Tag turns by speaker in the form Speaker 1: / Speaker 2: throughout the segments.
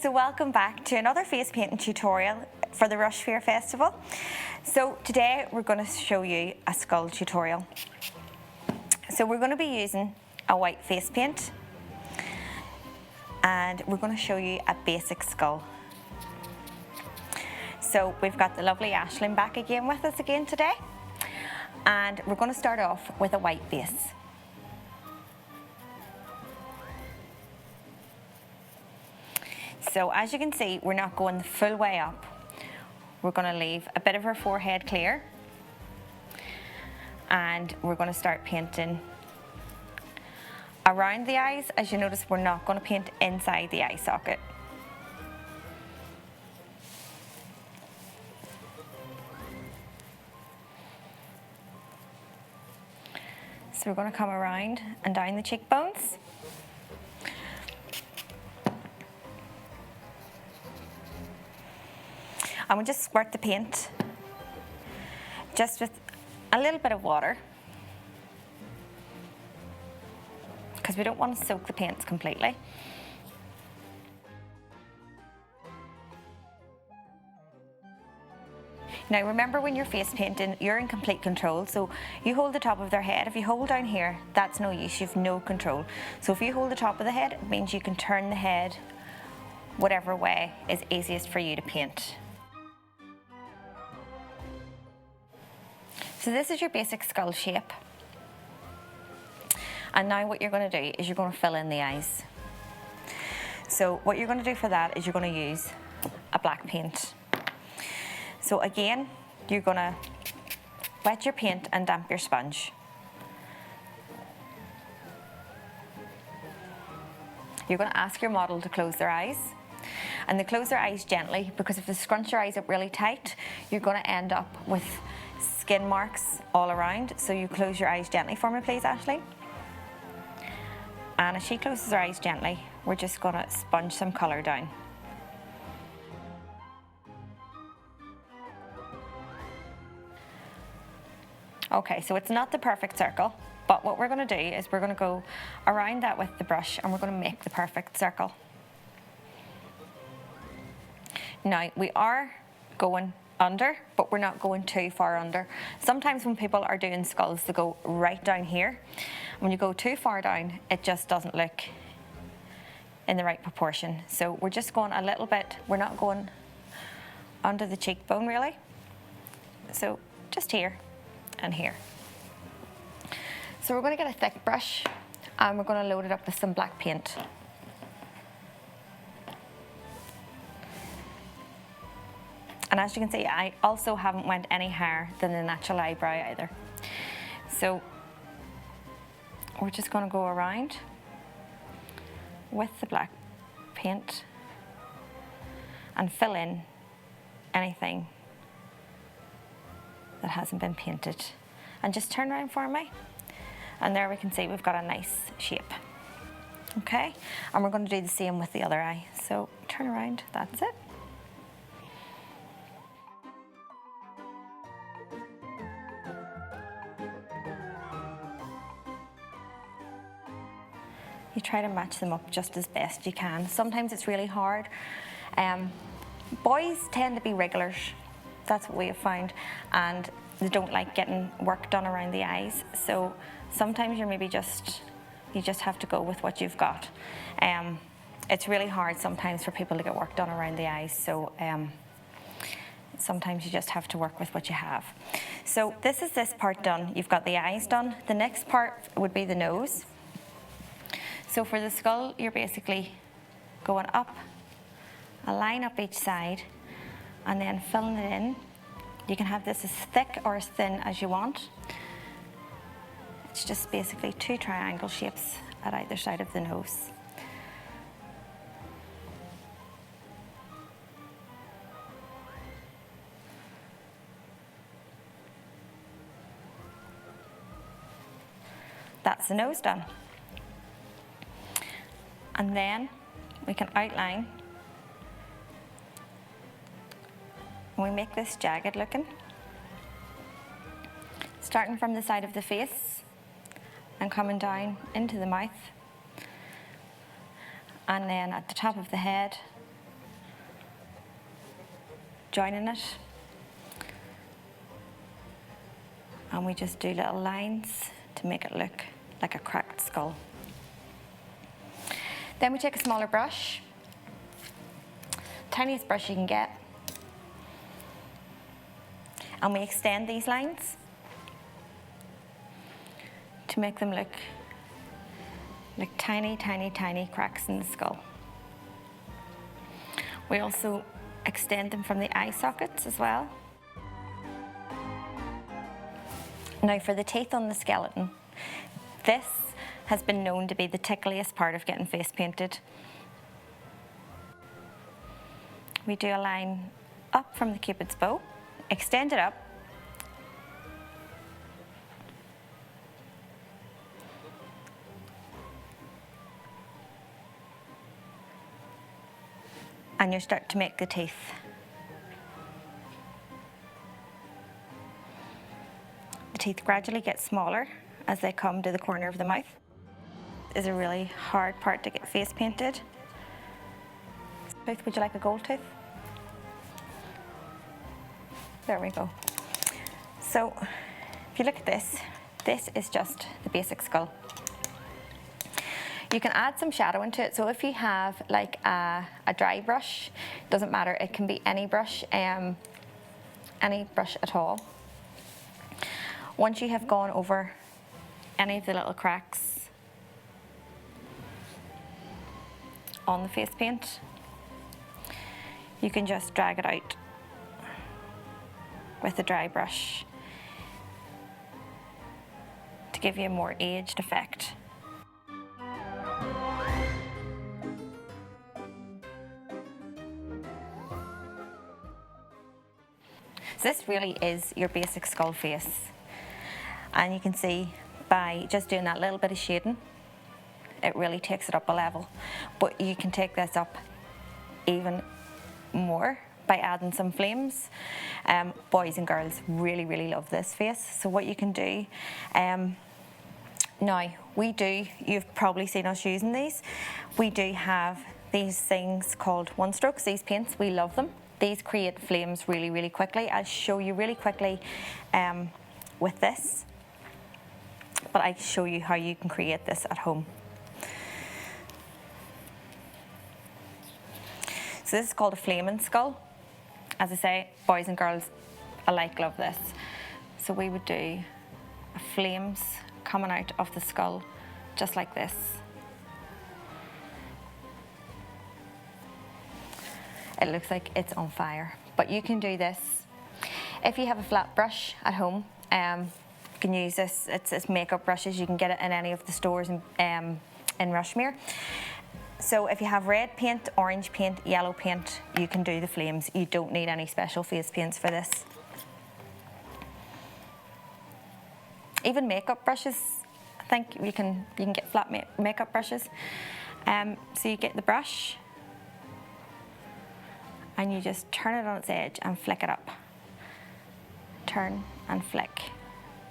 Speaker 1: so welcome back to another face painting tutorial for the Rush Fair Festival. So today we're going to show you a skull tutorial. So we're going to be using a white face paint and we're going to show you a basic skull. So we've got the lovely Aisling back again with us again today, and we're going to start off with a white base. So as you can see, we're not going the full way up. We're going to leave a bit of her forehead clear, and we're going to start painting around the eyes. As you notice, we're not going to paint inside the eye socket. So we're going to come around and down the cheekbones. And we'll just squirt the paint just with a little bit of water, because we don't want to soak the paints completely. Now remember, when you're face painting, you're in complete control. So you hold the top of their head. If you hold down here, that's no use, you've no control. So if you hold the top of the head, it means you can turn the head whatever way is easiest for you to paint. So this is your basic skull shape. And now what you're going to do is you're going to fill in the eyes. So what you're going to do for that is you're going to use a black paint. So again, you're going to wet your paint and damp your sponge. You're going to ask your model to close their eyes. And they close their eyes gently, because if they scrunch your eyes up really tight, you're going to end up with skin marks all around. So you close your eyes gently for me, please, Aisling. And as she closes her eyes gently, we're just going to sponge some colour down. Okay, so it's not the perfect circle, but what we're going to do is we're going to go around that with the brush and we're going to make the perfect circle. Now, we are going under, but we're not going too far under. Sometimes when people are doing skulls, they go right down here. When you go too far down, it just doesn't look in the right proportion. So we're just going a little bit, we're not going under the cheekbone really. So just here and here. So we're going to get a thick brush and we're going to load it up with some black paint. And as you can see, I also haven't went any higher than the natural eyebrow either. So we're just going to go around with the black paint and fill in anything that hasn't been painted. And just turn around for me. And there we can see we've got a nice shape. Okay, and we're going to do the same with the other eye. So turn around, that's it. You try to match them up just as best you can. Sometimes it's really hard. Boys tend to be regulars. That's what we have found, and they don't like getting work done around the eyes. So sometimes you just have to go with what you've got. It's really hard sometimes for people to get work done around the eyes. So sometimes you just have to work with what you have. So this is this part done. You've got the eyes done. The next part would be the nose. So for the skull, you're basically going up, a line up each side, and then filling it in. You can have this as thick or as thin as you want. It's just basically two triangle shapes at either side of the nose. That's the nose done. And then we can outline. We make this jagged looking, starting from the side of the face and coming down into the mouth, and then at the top of the head joining it. And we just do little lines to make it look like a cracked skull. Then we take a smaller brush, tiniest brush you can get, and we extend these lines to make them look like tiny, tiny, tiny cracks in the skull. We also extend them from the eye sockets as well. Now for the teeth on the skeleton, this has been known to be the tickliest part of getting face painted. We do a line up from the Cupid's bow, extend it up, and you start to make the teeth. The teeth gradually get smaller as they come to the corner of the mouth. This is a really hard part to get face painted. Tooth, would you like a gold tooth? There we go. So, if you look at this, this is just the basic skull. You can add some shadow into it. So if you have like a dry brush, doesn't matter, it can be any brush at all. Once you have gone over any of the little cracks on the face paint, you can just drag it out with a dry brush to give you a more aged effect. So this really is your basic skull face. And you can see by just doing that little bit of shading, it really takes it up a level. But you can take this up even more by adding some flames. Boys and girls really, really love this face. So what you can do, now you've probably seen us using these. We do have these things called one strokes, these paints, we love them. These create flames really, really quickly. I'll show you really quickly with this, but I show you how you can create this at home. So this is called a flaming skull. As I say, boys and girls alike love this. So we would do flames coming out of the skull, just like this. It looks like it's on fire, but you can do this. If you have a flat brush at home, you can use this. It's makeup brushes. You can get it in any of the stores in Rushmere. So if you have red paint, orange paint, yellow paint, you can do the flames. You don't need any special face paints for this. Even makeup brushes, I think you can get flat makeup brushes. So you get the brush, and you just turn it on its edge and flick it up. Turn and flick,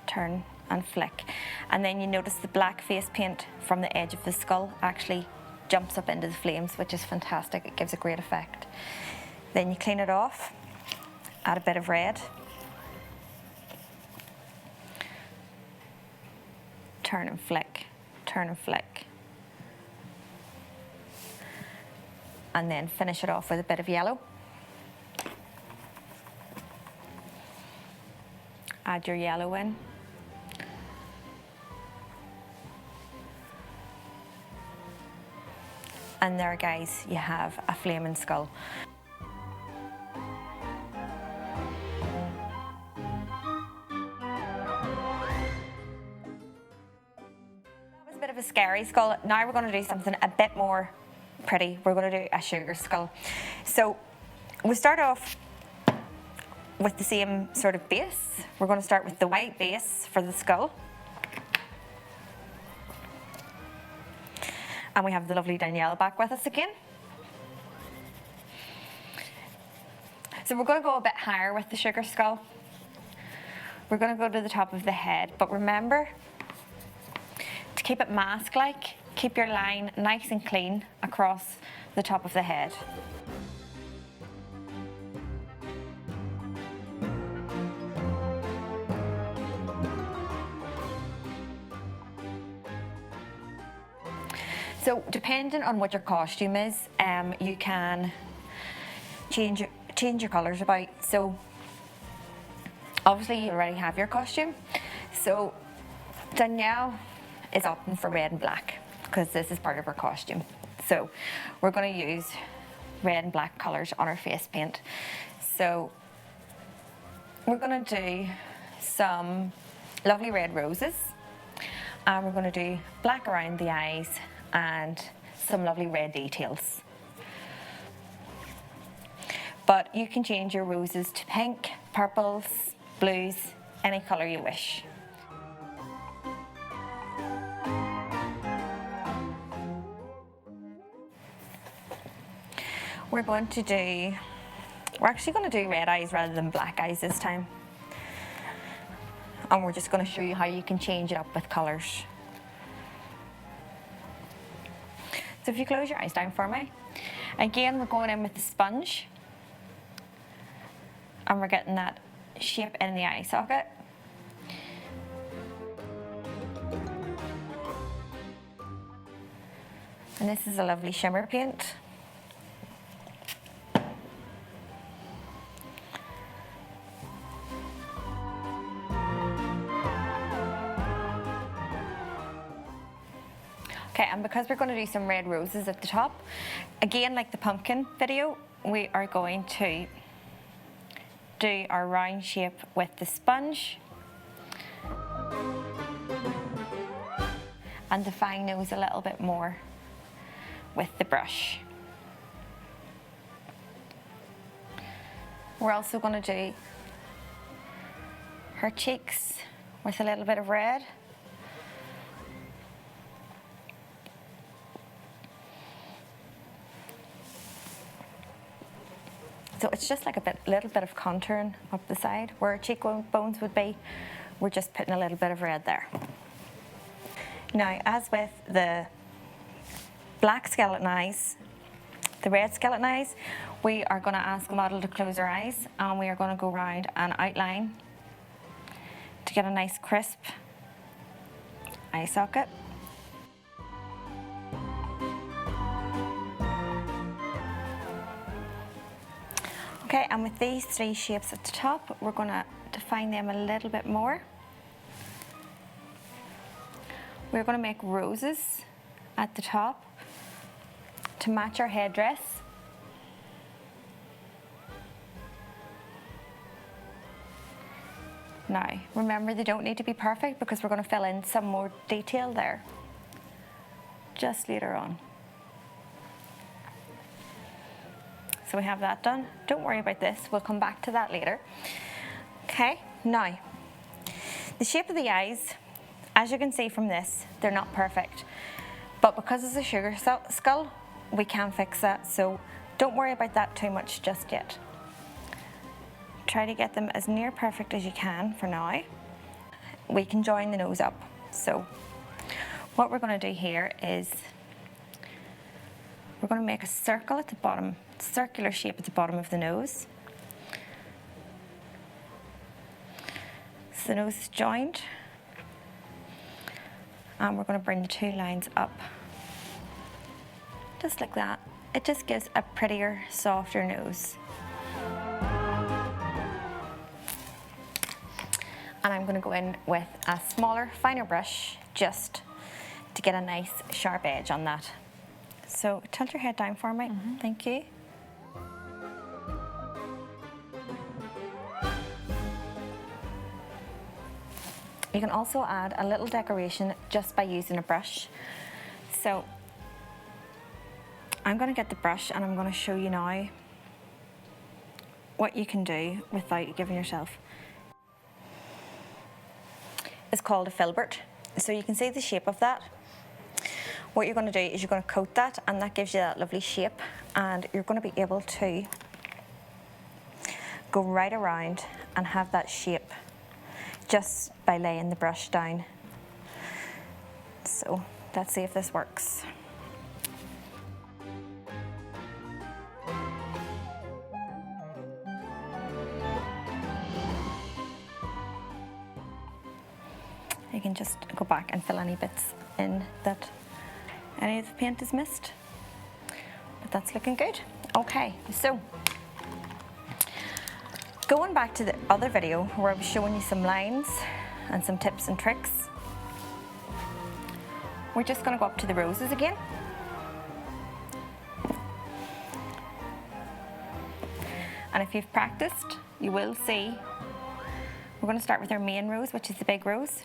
Speaker 1: turn and flick. And then you notice the black face paint from the edge of the skull actually jumps up into the flames, which is fantastic. It gives a great effect. Then you clean it off, add a bit of red, turn and flick, turn and flick. And then finish it off with a bit of yellow. Add your yellow in. And there, guys, you have a flaming skull. That was a bit of a scary skull. Now we're going to do something a bit more pretty. We're going to do a sugar skull. So we start off with the same sort of base. We're going to start with the white base for the skull. And we have the lovely Danielle back with us again. So we're going to go a bit higher with the sugar skull. We're going to go to the top of the head, but remember to keep it mask-like, keep your line nice and clean across the top of the head. So depending on what your costume is, you can change your colours about. So obviously you already have your costume. So Danielle is opting for red and black because this is part of her costume. So we're going to use red and black colours on our face paint. So we're going to do some lovely red roses, and we're going to do black around the eyes and some lovely red details. But you can change your roses to pink, purples, blues, any colour you wish. We're actually going to do red eyes rather than black eyes this time. And we're just going to show you how you can change it up with colours. So if you close your eyes down for me. Again, we're going in with the sponge. And we're getting that shape in the eye socket. And this is a lovely shimmer paint. Okay, and because we're going to do some red roses at the top, again, like the pumpkin video, we are going to do our round shape with the sponge and define those a little bit more with the brush. We're also going to do her cheeks with a little bit of red. So it's just like a little bit of contouring up the side where our cheekbones would be. We're just putting a little bit of red there. Now, as with the black skeleton eyes, the red skeleton eyes, we are going to ask the model to close her eyes, and we are going to go around and outline to get a nice crisp eye socket. Okay, and with these three shapes at the top, we're going to define them a little bit more. We're going to make roses at the top to match our headdress. Now, remember, they don't need to be perfect because we're going to fill in some more detail there just later on. So we have that done. Don't worry about this, we'll come back to that later. Okay, now, the shape of the eyes, as you can see from this, they're not perfect. But because it's a sugar skull, we can fix that, so don't worry about that too much just yet. Try to get them as near perfect as you can for now. We can join the nose up. So what we're going to do here is we're going to make a circle at the bottom, circular shape at the bottom of the nose. So the nose is joined, and we're going to bring the two lines up, just like that. It just gives a prettier, softer nose. And I'm going to go in with a smaller, finer brush just to get a nice sharp edge on that. So tilt your head down for me, thank you. You can also add a little decoration just by using a brush. So I'm going to get the brush and I'm going to show you now what you can do without giving yourself. It's called a filbert. So you can see the shape of that. What you're going to do is you're going to coat that, and that gives you that lovely shape, and you're going to be able to go right around and have that shape just by laying the brush down. So let's see if this works. You can just go back and fill any bits in that any of the paint is missed. But that's looking good. Okay, so going back to the other video where I was showing you some lines and some tips and tricks, we're just going to go up to the roses again. And if you've practiced, you will see we're going to start with our main rose, which is the big rose.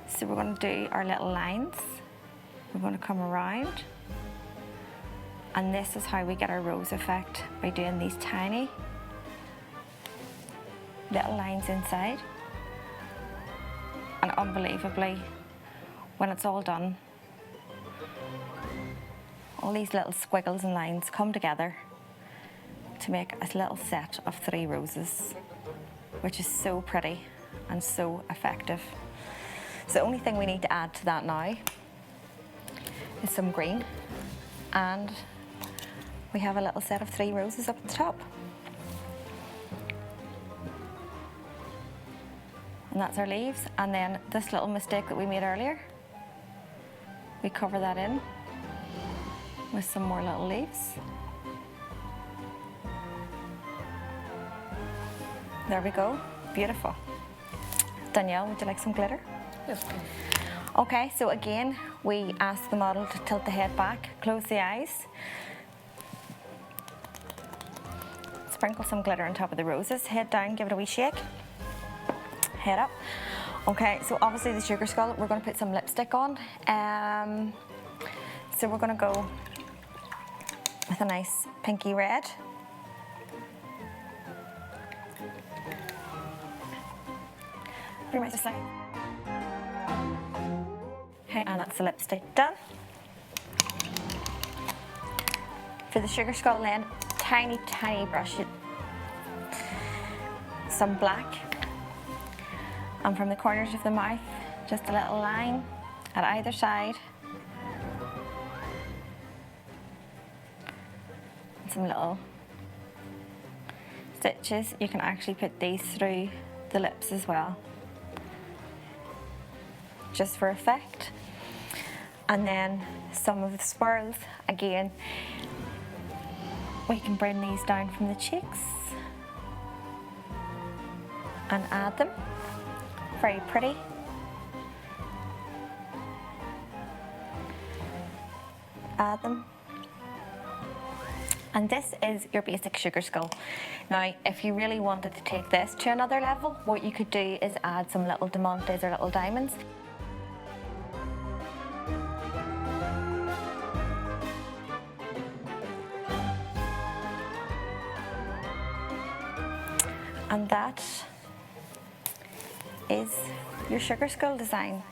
Speaker 1: So we're going to do our little lines. We're going to come around. And this is how we get our rose effect, by doing these tiny little lines inside. And unbelievably, when it's all done, all these little squiggles and lines come together to make a little set of 3 roses, which is so pretty and so effective. So the only thing we need to add to that now is some green, and we have a little set of 3 roses up at the top. And that's our leaves. And then this little mistake that we made earlier, we cover that in with some more little leaves. There we go, beautiful. Danielle, would you like some glitter?
Speaker 2: Yes, please.
Speaker 1: Okay, so again, we ask the model to tilt the head back, close the eyes, sprinkle some glitter on top of the roses, head down, give it a wee shake, head up. Okay, so obviously the sugar skull, we're going to put some lipstick on. So we're going to go with a nice pinky red. Pretty much the same. Okay, and that's the lipstick done. For the sugar skull then, tiny, tiny brush, some black. And from the corners of the mouth, just a little line at either side. And some little stitches. You can actually put these through the lips as well, just for effect. And then some of the swirls, again, we can bring these down from the cheeks and add them. Very pretty. Add them. And this is your basic sugar skull. Now, if you really wanted to take this to another level, what you could do is add some little diamantes or little diamonds. And that is your sugar skull design.